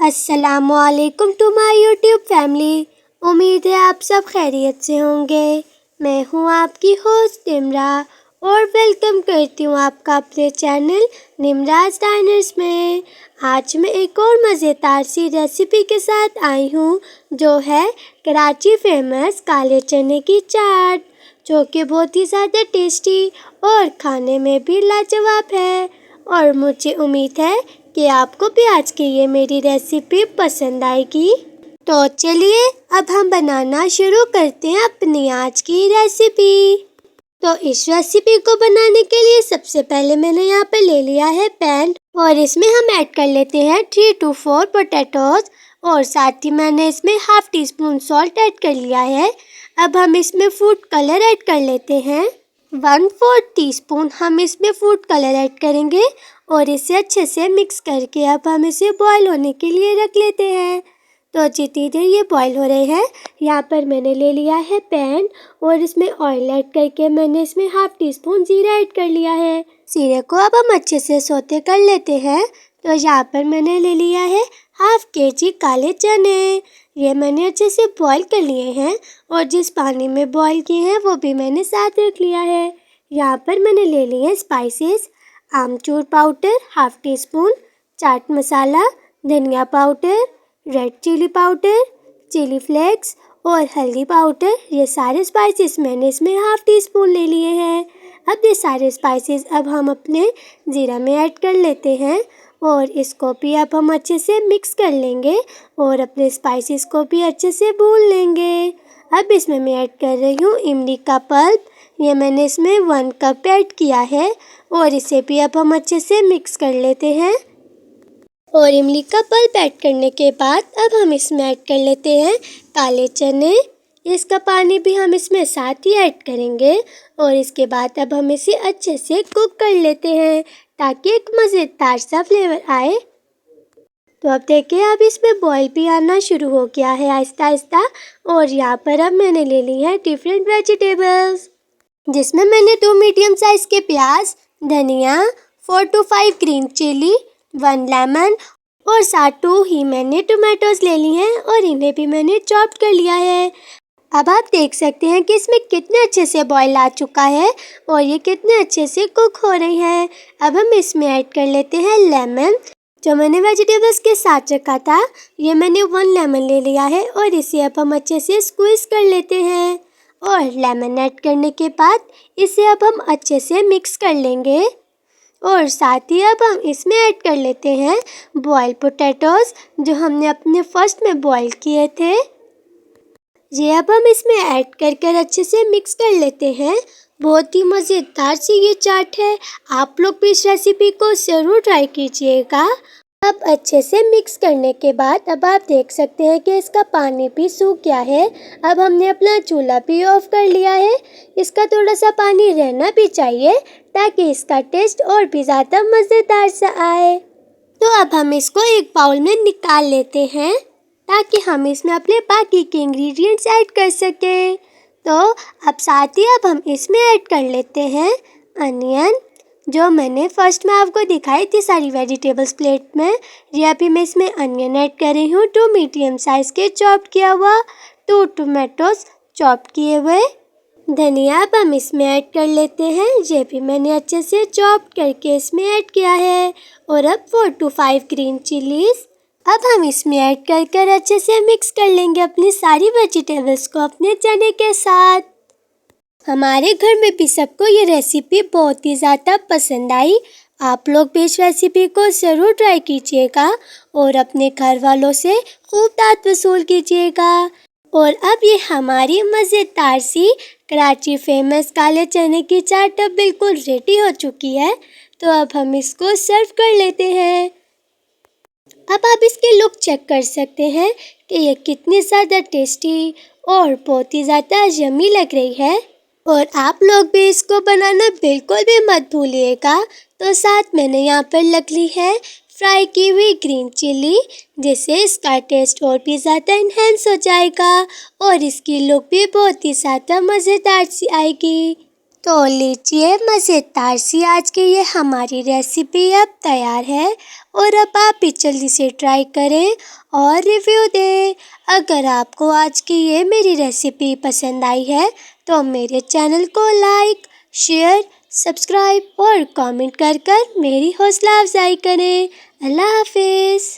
अस्सलामुअलैकुम to my YouTube family. उम्मीद है आप सब खैरियत से होंगे। मैं हूँ आपकी होस्ट निम्रा और वेलकम करती हूँ आपका अपने चैनल निम्राज डाइनर्स में। आज मैं एक और मज़ेदार सी रेसिपी के साथ आई हूँ जो है कराची फेमस काले चने की चाट, जो कि बहुत ही ज़्यादा टेस्टी और खाने में भी लाजवाब है। और मुझे उम्मीद है कि आपको भी आज की ये मेरी रेसिपी पसंद आएगी। तो चलिए अब हम बनाना शुरू करते हैं अपनी आज की रेसिपी। तो इस रेसिपी को बनाने के लिए सबसे पहले मैंने यहाँ पे ले लिया है पैन और इसमें हम ऐड कर लेते हैं 3 to 4 पोटैटोज और साथ ही मैंने इसमें half tea spoon salt add कर लिया है। अब हम इसमें फूड कलर ऐड कर लेते हैं 1/4 टीस्पून हम इसमें फूड कलर ऐड करेंगे और इसे अच्छे से मिक्स करके अब हम इसे बॉईल होने के लिए रख लेते हैं। तो जितनी देर ये बॉईल हो रहे हैं, यहाँ पर मैंने ले लिया है पैन और इसमें ऑयल ऐड करके मैंने इसमें हाफ टी स्पून जीरा ऐड कर लिया है। जीरे को अब हम अच्छे से सौते कर लेते हैं। तो यहाँ पर मैंने ले लिया है हाफ केजी काले चने। ये मैंने अच्छे से बॉईल कर लिए हैं और जिस पानी में बॉईल किए हैं वो भी मैंने साथ रख लिया है। यहाँ पर मैंने ले लिए spices, amchur powder half teaspoon, chaat masala, धनिया powder, red chilli powder, chilli flakes और हल्दी पाउडर। ये सारे स्पाइसेस मैंने इसमें हाफ टी स्पून ले लिए हैं। अब ये सारे स्पाइसेस अब हम अपने ज़ीरा में ऐड कर लेते हैं और इसको भी अब हम अच्छे से मिक्स कर लेंगे और अपने स्पाइसेस को भी अच्छे से भून लेंगे। अब इसमें मैं ऐड कर रही हूँ इमली का पल्प। ये मैंने इसमें 1 कप ऐड किया है और इसे भी अब हम अच्छे से मिक्स कर लेते हैं। और इमली का पल्प ऐड करने के बाद अब हम इसमें ऐड कर लेते हैं काले चने। इसका पानी भी हम इसमें साथ ही ऐड करेंगे और इसके बाद अब हम इसे अच्छे से कुक कर लेते हैं ताकि एक मज़ेदार सा फ्लेवर आए। तो अब देखिए अब इसमें बॉईल भी आना शुरू हो गया है आहिस्ता आहिस्ता। और यहाँ पर अब मैंने ले ली है डिफरेंट वेजिटेबल्स, जिसमें मैंने 2 मीडियम साइज़ के प्याज, धनिया, 4 to 5 ग्रीन चिली, 1 लेमन और साथ 2 ही मैंने टोमेटोज ले ली हैं और इन्हें भी मैंने चॉप कर लिया है। अब आप देख सकते हैं कि इसमें कितने अच्छे से बॉईल आ चुका है और ये कितने अच्छे से कुक हो रही है। अब हम इसमें ऐड कर लेते हैं लेमन, जो मैंने वेजिटेबल्स के साथ रखा था। ये मैंने 1 लेमन ले लिया है और इसे अब हम अच्छे से स्क्वीज कर लेते हैं। और लेमन ऐड करने के बाद इसे अब हम अच्छे से मिक्स कर लेंगे और साथ ही अब हम इसमें ऐड कर लेते हैं बॉयल पोटैटोज, जो हमने अपने फर्स्ट में बॉयल किए थे। ये अब हम इसमें ऐड कर अच्छे से मिक्स कर लेते हैं। बहुत ही मज़ेदार सी ये चाट है, आप लोग भी इस रेसिपी को ज़रूर ट्राई कीजिएगा। अब अच्छे से मिक्स करने के बाद अब आप देख सकते हैं कि इसका पानी भी सूख गया है। अब हमने अपना चूल्हा भी ऑफ कर लिया है। इसका थोड़ा सा पानी रहना भी चाहिए ताकि इसका टेस्ट और भी ज़्यादा मज़ेदार सा आए। तो अब हम इसको एक बाउल में निकाल लेते हैं ताकि हम इसमें अपने बाकी के इंग्रेडिएंट्स ऐड कर सकें। तो अब साथ ही अब हम इसमें ऐड कर लेते हैं अनियन, जो मैंने फर्स्ट में आपको दिखाई थी सारी वेजिटेबल्स प्लेट में। ये अभी मैं इसमें अनियन ऐड कर रही हूँ 2 मीडियम साइज़ के चॉप किया हुआ, 2 टोमेटोज चॉप किए हुए। धनिया अब हम इसमें ऐड कर लेते हैं, ये भी मैंने अच्छे से चॉप करके इसमें ऐड किया है। और अब 4 to 5 ग्रीन चिलीज़ अब हम इसमें ऐड कर अच्छे से मिक्स कर लेंगे अपनी सारी वेजिटेबल्स को अपने चने के साथ। हमारे घर में भी सबको ये रेसिपी बहुत ही ज़्यादा पसंद आई। आप लोग भी इस रेसिपी को ज़रूर ट्राई कीजिएगा और अपने घर वालों से खूब दाद वसूल कीजिएगा। और अब ये हमारी मज़ेदार सी कराची फेमस काले चने की चाट अब बिल्कुल रेडी हो चुकी है। तो अब हम इसको सर्व कर लेते हैं। अब आप इसके लुक चेक कर सकते हैं कि ये कितनी ज़्यादा टेस्टी और बहुत ही ज़्यादा यम्मी लग रही है। और आप लोग भी इसको बनाना बिल्कुल भी मत भूलिएगा। तो साथ मैंने यहाँ पर रख ली है फ्राई की हुई ग्रीन चिली, जिससे इसका टेस्ट और भी ज़्यादा इन्हेंस हो जाएगा और इसकी लुक भी बहुत ही ज़्यादा मज़ेदार सी आएगी। तो लीजिए मज़ेदार सी आज की ये हमारी रेसिपी अब तैयार है और अब आप भी जल्दी से ट्राई करें और रिव्यू दें। अगर आपको आज की ये मेरी रेसिपी पसंद आई है तो मेरे चैनल को लाइक, शेयर, सब्सक्राइब और कमेंट कर मेरी हौसला अफजाई करें। अल्लाह हाफिज़।